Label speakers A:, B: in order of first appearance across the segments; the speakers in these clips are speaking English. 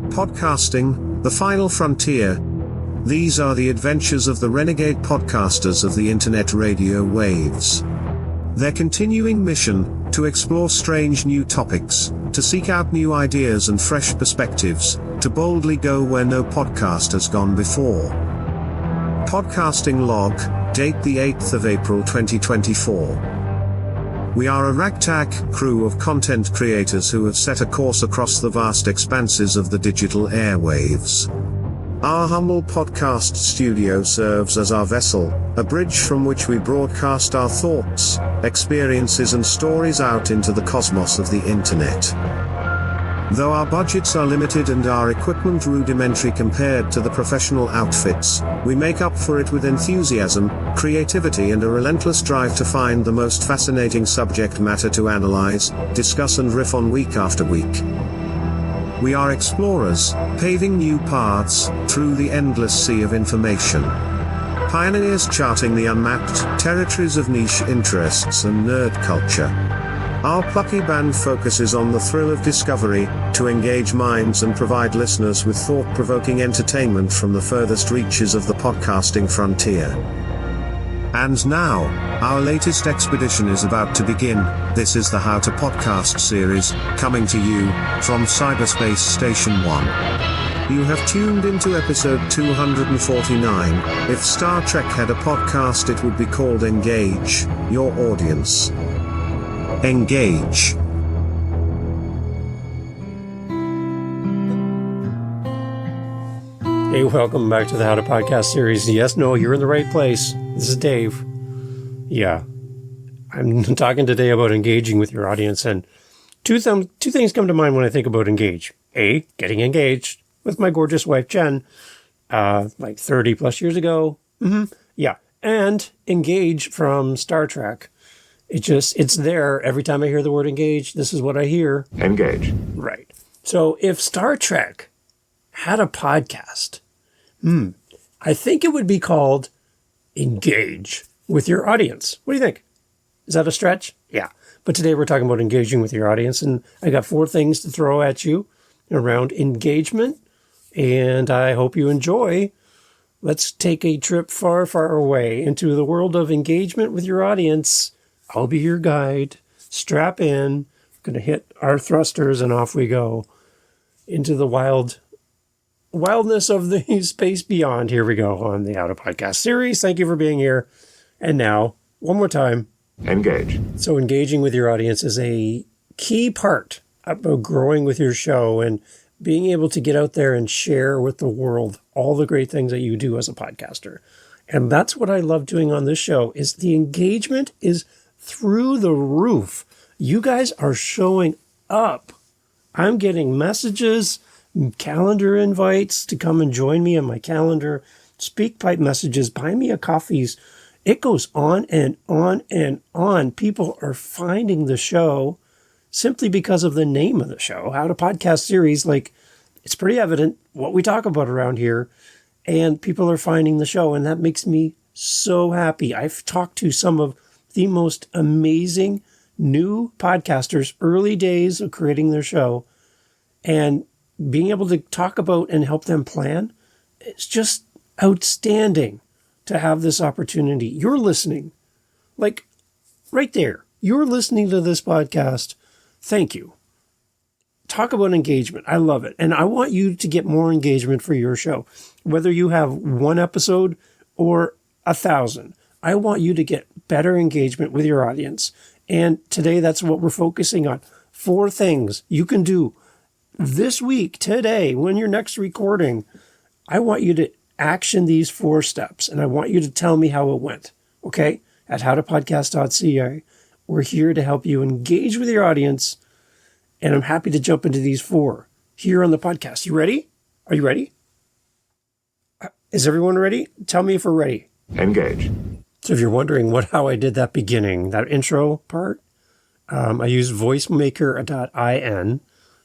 A: Podcasting, the final frontier. These are the adventures of the renegade podcasters of the internet radio waves. Their continuing mission, to explore strange new topics, to seek out new ideas and fresh perspectives, to boldly go where no podcast has gone before. Podcasting log, date the 8th of April 2024. We are a ragtag crew of content creators who have set a course across the vast expanses of the digital airwaves. Our humble podcast studio serves as our vessel, a bridge from which we broadcast our thoughts, experiences and stories out into the cosmos of the internet. Though our budgets are limited and our equipment rudimentary compared to the professional outfits, we make up for it with enthusiasm, creativity and a relentless drive to find the most fascinating subject matter to analyze, discuss and riff on week after week. We are explorers, paving new paths through the endless sea of information. Pioneers charting the unmapped territories of niche interests and nerd culture. Our plucky band focuses on the thrill of discovery, to engage minds and provide listeners with thought-provoking entertainment from the furthest reaches of the podcasting frontier. And now, our latest expedition is about to begin. This is the How to Podcast series, coming to you from Cyberspace Station 1. You have tuned into episode 249. If Star Trek had a podcast, it would be called Engage Your Audience. Engage.
B: Hey, welcome back to the How to Podcast series. Yes, no, you're in the right place. This is Dave. Yeah, I'm talking today about engaging with your audience, and two things come to mind when I think about engage. A, getting engaged with my gorgeous wife, Jen, like 30 plus years ago. Yeah, and engage from Star Trek. It's there every time I hear the word engage. This is what I hear.
C: Engage.
B: Right. So if Star Trek had a podcast, I think it would be called Engage with Your Audience. What do you think? Is that a stretch? Yeah. But today we're talking about engaging with your audience, and I got 4 things to throw at you around engagement, and I hope you enjoy. Let's take a trip far, far away into the world of engagement with your audience. I'll be your guide. Strap in. We're going to hit our thrusters and off we go into the wildness of the space beyond. Here we go on the How to Podcast series. Thank you for being here. And now, one more time.
C: Engage.
B: So engaging with your audience is a key part about growing with your show and being able to get out there and share with the world all the great things that you do as a podcaster. And that's what I love doing on this show, is the engagement is through the roof. You guys are showing up. I'm getting messages, calendar invites to come and join me on my calendar, SpeakPipe messages, buy me a coffees. It goes on and on and on. People are finding the show simply because of the name of the show, How to Podcast series. Like, it's pretty evident what we talk about around here, and people are finding the show, and that makes me so happy. I've talked to some of the most amazing new podcasters, early days of creating their show, and being able to talk about and help them plan. It's just outstanding to have this opportunity. You're listening, like right there. You're listening to this podcast. Thank you. Talk about engagement. I love it. And I want you to get more engagement for your show. Whether you have 1 episode or 1,000, I want you to get better engagement with your audience. And today, that's what we're focusing on. 4 things you can do this week, today, when you're next recording. I want you to action these 4 steps, and I want you to tell me how it went. Okay? At howtopodcast.ca, we're here to help you engage with your audience, and I'm happy to jump into these 4 here on the podcast. You ready? Are you ready? Is everyone ready? Tell me if we're ready.
C: Engage.
B: So if you're wondering how I did that beginning, that intro part, I used voicemaker.in,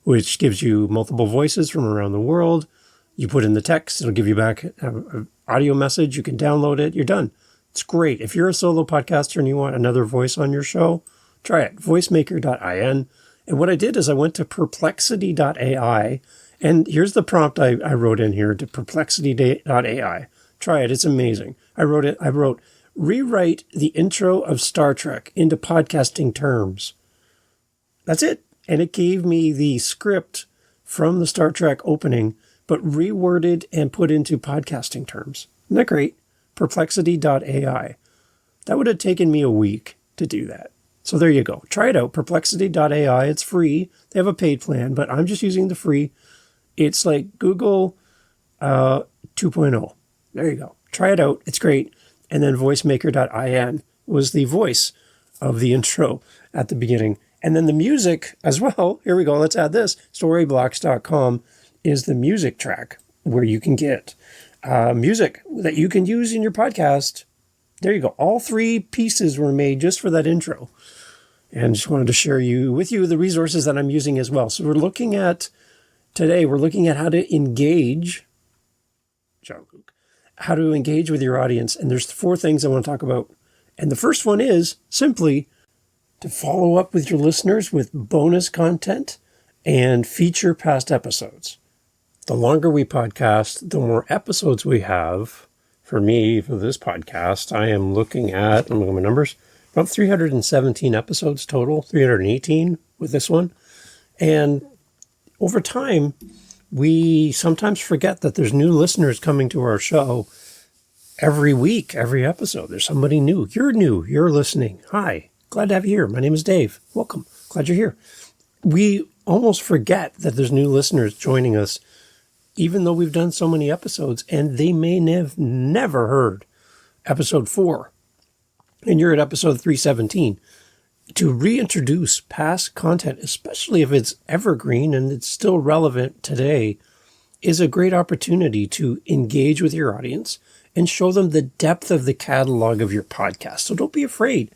B: which gives you multiple voices from around the world. You put in the text, it'll give you back an audio message. You can download it. You're done. It's great. If you're a solo podcaster and you want another voice on your show, try it. Voicemaker.in. And what I did is I went to perplexity.ai And here's the prompt I wrote in here to perplexity.ai. Try it. It's amazing. I wrote, rewrite the intro of Star Trek into podcasting terms. That's it. And it gave me the script from the Star Trek opening, but reworded and put into podcasting terms. Isn't that great? Perplexity.ai. That would have taken me a week to do that. So there you go. Try it out. Perplexity.ai. It's free. They have a paid plan, but I'm just using the free. It's like Google 2.0. There you go. Try it out. It's great. And then voicemaker.in was the voice of the intro at the beginning. And then the music as well. Here we go. Let's add this. Storyblocks.com is the music track where you can get music that you can use in your podcast. There you go. All three pieces were made just for that intro. And just wanted to share with you the resources that I'm using as well. So today we're looking at how to engage, how to engage with your audience. And there's 4 things I want to talk about. And the first one is simply to follow up with your listeners with bonus content and feature past episodes. The longer we podcast, the more episodes we have. For me, for this podcast, I am looking at, I'm looking at my numbers, about 317 episodes total, 318 with this one. And over time, we sometimes forget that there's new listeners coming to our show every week, every episode. There's somebody new. You're listening. Hi, glad to have you here. My name is Dave. Welcome. Glad you're here. We almost forget that there's new listeners joining us, even though we've done so many episodes, and they may have never heard episode 4. And you're at episode 317. To reintroduce past content, especially if it's evergreen and it's still relevant today, is a great opportunity to engage with your audience and show them the depth of the catalog of your podcast. So don't be afraid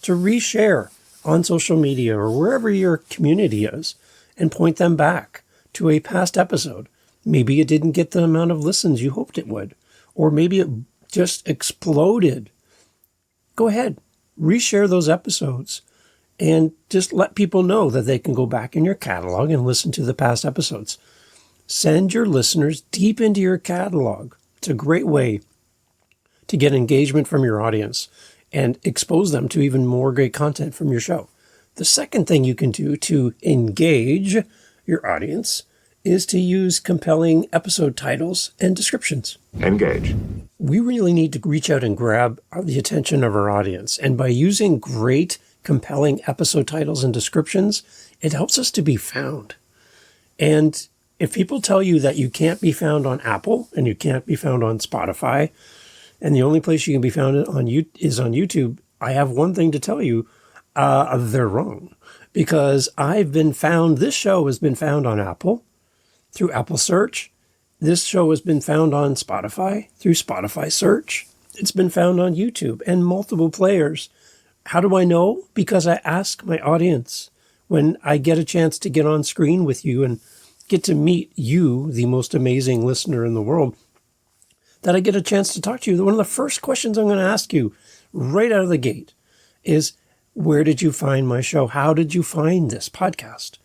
B: to reshare on social media or wherever your community is and point them back to a past episode. Maybe it didn't get the amount of listens you hoped it would, or maybe it just exploded. Go ahead, reshare those episodes and just let people know that they can go back in your catalog and listen to the past episodes. Send your listeners deep into your catalog. It's a great way to get engagement from your audience and expose them to even more great content from your show. The second thing you can do to engage your audience is to use compelling episode titles and descriptions.
A: Engage.
B: We really need to reach out and grab the attention of our audience. And by using great, compelling episode titles and descriptions, it helps us to be found. And if people tell you that you can't be found on Apple and you can't be found on Spotify, and the only place you can be found is on YouTube, I have one thing to tell you, they're wrong. Because this show has been found on Apple through Apple Search. This show has been found on Spotify through Spotify Search. It's been found on YouTube and multiple players. How do I know? Because I ask my audience when I get a chance to get on screen with you and get to meet you, the most amazing listener in the world, that I get a chance to talk to you. One of the first questions I'm going to ask you right out of the gate is, where did you find my show? How did you find this podcast?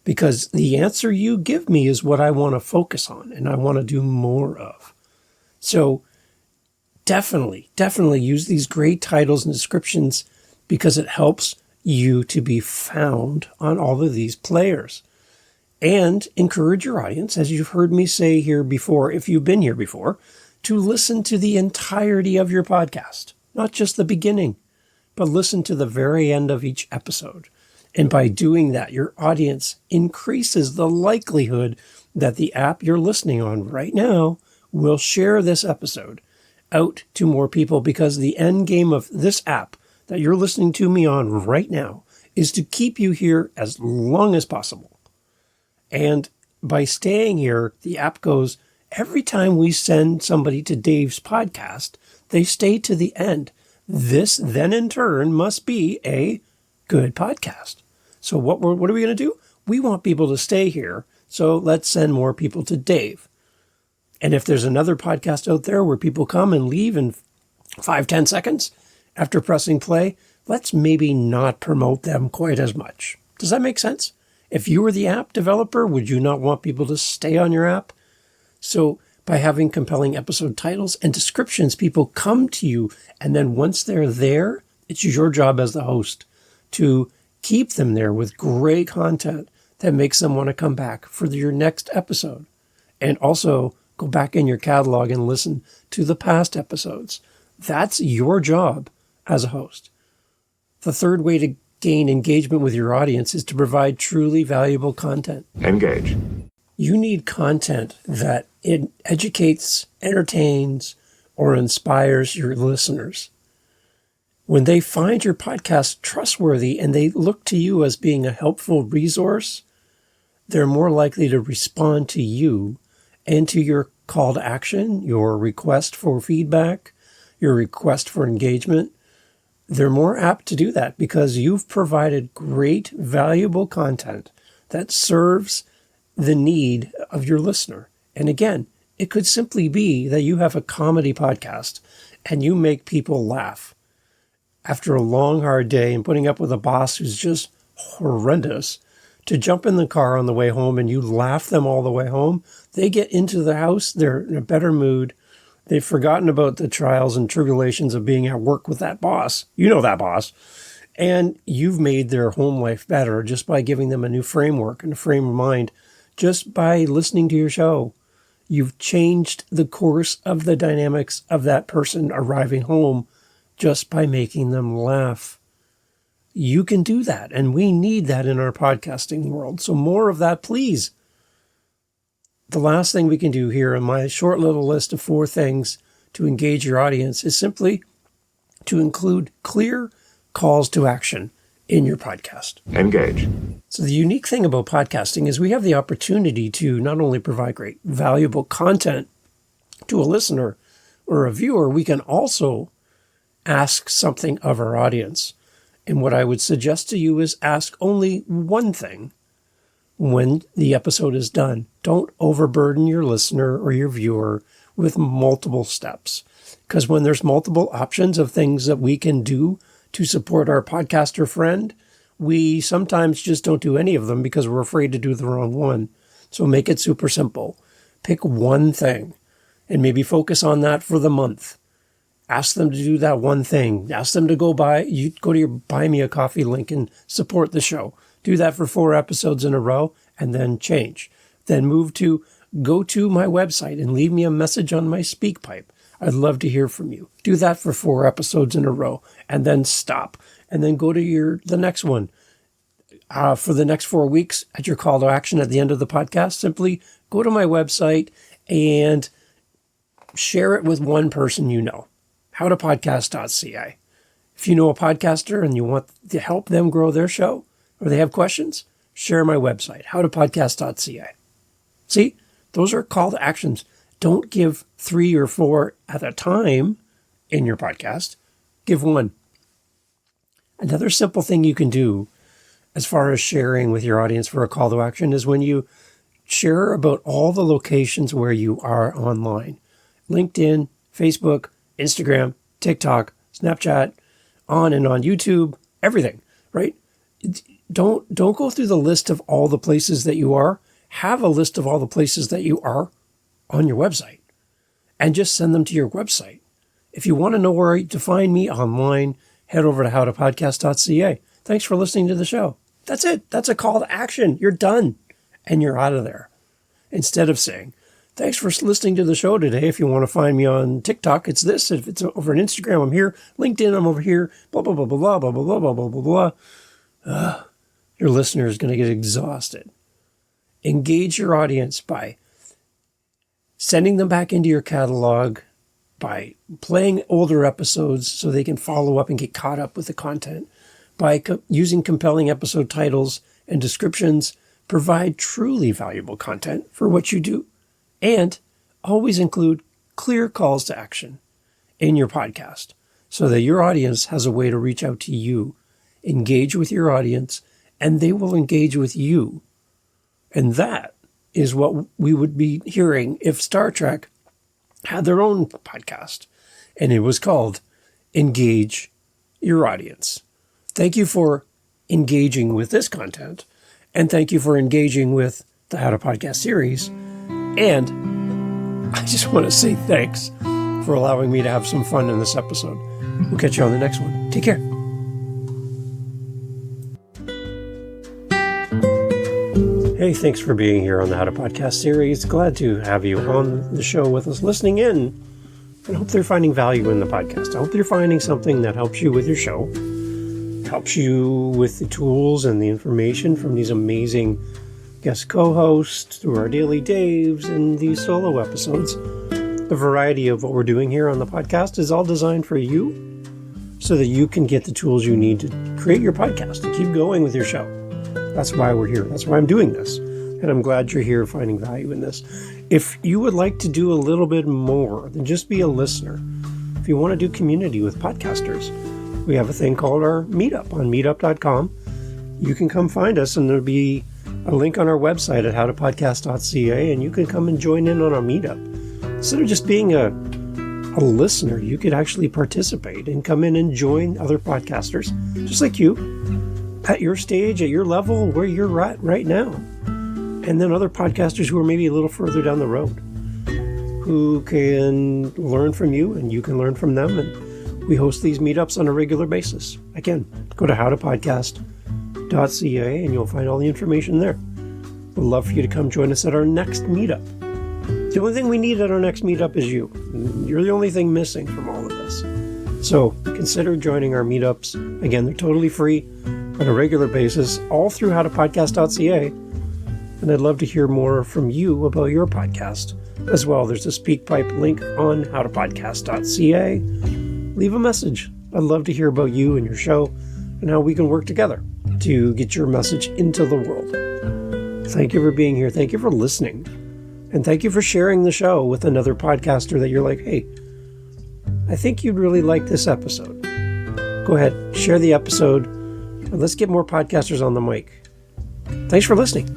B: Because the answer you give me is what I want to focus on and I want to do more of. So definitely use these great titles and descriptions because it helps you to be found on all of these players. And encourage your audience, as you've heard me say here before, if you've been here before, to listen to the entirety of your podcast, not just the beginning, but listen to the very end of each episode. And by doing that, your audience increases the likelihood that the app you're listening on right now will share this episode out to more people, because the end game of this app that you're listening to me on right now is to keep you here as long as possible. And by staying here, the app goes, every time we send somebody to Dave's podcast, they stay to the end. This then in turn must be a good podcast. So what are we going to do? We want people to stay here. So let's send more people to Dave. And if there's another podcast out there where people come and leave in 5-10 seconds after pressing play, let's maybe not promote them quite as much. Does that make sense? If you were the app developer, would you not want people to stay on your app? So by having compelling episode titles and descriptions, people come to you. And then once they're there, it's your job as the host to keep them there with great content that makes them want to come back for your next episode. And also go back in your catalog and listen to the past episodes. That's your job as a host. The third way to gain engagement with your audience is to provide truly valuable content.
A: Engage.
B: You need content that it educates, entertains, or inspires your listeners. When they find your podcast trustworthy and they look to you as being a helpful resource, they're more likely to respond to you and to your call to action, your request for feedback, your request for engagement. They're more apt to do that because you've provided great, valuable content that serves the need of your listener. And again, it could simply be that you have a comedy podcast and you make people laugh. After a long, hard day and putting up with a boss who's just horrendous, to jump in the car on the way home and you laugh them all the way home, they get into the house, they're in a better mood. They've forgotten about the trials and tribulations of being at work with that boss. You know that boss. And you've made their home life better just by giving them a new framework and a frame of mind. Just by listening to your show, you've changed the course of the dynamics of that person arriving home just by making them laugh. You can do that, and we need that in our podcasting world. So more of that, please. The last thing we can do here in my short little list of 4 things to engage your audience is simply to include clear calls to action in your podcast.
A: Engage.
B: So the unique thing about podcasting is we have the opportunity to not only provide great, valuable content to a listener or a viewer, we can also ask something of our audience. And what I would suggest to you is ask only one thing when the episode is done. Don't overburden your listener or your viewer with multiple steps. Because when there's multiple options of things that we can do to support our podcaster friend, we sometimes just don't do any of them because we're afraid to do the wrong one. So make it super simple. Pick one thing and maybe focus on that for the month. Ask them to do that one thing. Ask them to go to your Buy Me a Coffee link and support the show. Do that for 4 episodes in a row and then change. Then move to go to my website and leave me a message on my SpeakPipe. I'd love to hear from you. Do that for 4 episodes in a row and then stop. And then go to the next one. For the next 4 weeks at your call to action at the end of the podcast, simply go to my website and share it with one person you know. howtopodcast.ca. If you know a podcaster and you want to help them grow their show or they have questions, share my website, howtopodcast.ca. See, those are call to actions. Don't give 3 or 4 at a time in your podcast. Give one. Another simple thing you can do as far as sharing with your audience for a call to action is when you share about all the locations where you are online. LinkedIn, Facebook, Instagram, TikTok, Snapchat, on and on, YouTube, everything, right? Don't go through the list of all the places that you are. Have a list of all the places that you are on your website and just send them to your website. If you want to know where to find me online, head over to howtopodcast.ca. Thanks for listening to the show. That's it. That's a call to action. You're done and you're out of there. Instead of saying, thanks for listening to the show today. If you want to find me on TikTok, it's this. If it's over on Instagram, I'm here. LinkedIn, I'm over here. Blah, blah, blah, blah, blah, blah, blah, blah, blah, blah, blah. Your listener is going to get exhausted. Engage your audience by sending them back into your catalog, by playing older episodes so they can follow up and get caught up with the content, by using compelling episode titles and descriptions. Provide truly valuable content for what you do. And always include clear calls to action in your podcast so that your audience has a way to reach out to you, engage with your audience, and they will engage with you. And that is what we would be hearing if Star Trek had their own podcast, and it was called Engage Your Audience. Thank you for engaging with this content, And thank you for engaging with the How to Podcast series. And I just want to say thanks for allowing me to have some fun in this episode. We'll catch you on the next one. Take care. Hey, thanks for being here on the How to Podcast series. Glad to have you on the show with us, listening in. And I hope they're finding value in the podcast. I hope you're finding something that helps you with your show, helps you with the tools and the information from these amazing guest co-hosts through our daily Daves and these solo episodes. The variety of what we're doing here on the podcast is all designed for you so that you can get the tools you need to create your podcast and keep going with your show. That's why we're here. That's why I'm doing this. And I'm glad you're here finding value in this. If you would like to do a little bit more than just be a listener, if you want to do community with podcasters, we have a thing called our Meetup on meetup.com. You can come find us, and there'll be a link on our website at howtopodcast.ca, and you can come and join in on our Meetup. Instead of just being a listener, you could actually participate and come in and join other podcasters, just like you, at your stage, at your level, where you're at right now. And then other podcasters who are maybe a little further down the road, who can learn from you and you can learn from them. And we host these meetups on a regular basis. Again, go to howtopodcast.ca and you'll find all the information there. We'd love for you to come join us at our next meetup. The only thing we need at our next meetup is you. You're the only thing missing from all of this. So consider joining our meetups. Again, they're totally free on a regular basis, all through howtopodcast.ca. And I'd love to hear more from you about your podcast as well. There's a SpeakPipe link on howtopodcast.ca. Leave a message. I'd love to hear about you and your show and how we can work together to get your message into the world. Thank you for being here. Thank you for listening. And thank you for sharing the show with another podcaster that you're like, hey, I think you'd really like this episode. Go ahead, share the episode, and let's get more podcasters on the mic. Thanks for listening.